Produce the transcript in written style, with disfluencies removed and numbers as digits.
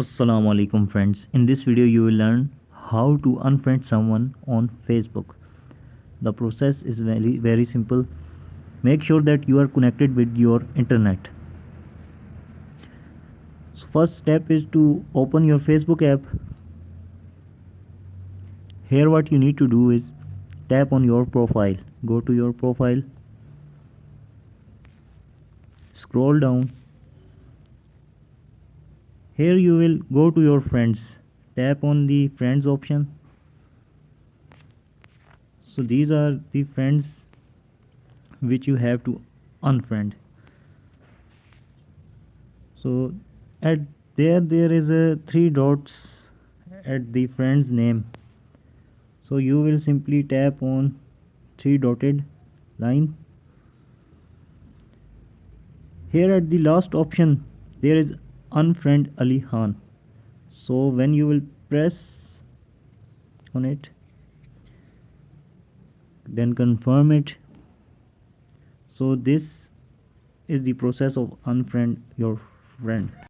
Assalamu alaikum friends. In this video you will learn how to unfriend someone on Facebook. The process is very simple. Make sure that you are connected with your internet. So first step is to open your Facebook app. Here what you need to do is tap on your profile. Go to your profile. Scroll down. Here you will go to your friends. Tap on the friends option. So these are the friends which you have to unfriend. So at there is a three dots at the friend's name. So you will simply tap on three dotted line. Here at the last option there is unfriend Ali Khan. So when you will press on it, then confirm it. So this is the process of unfriend your friend.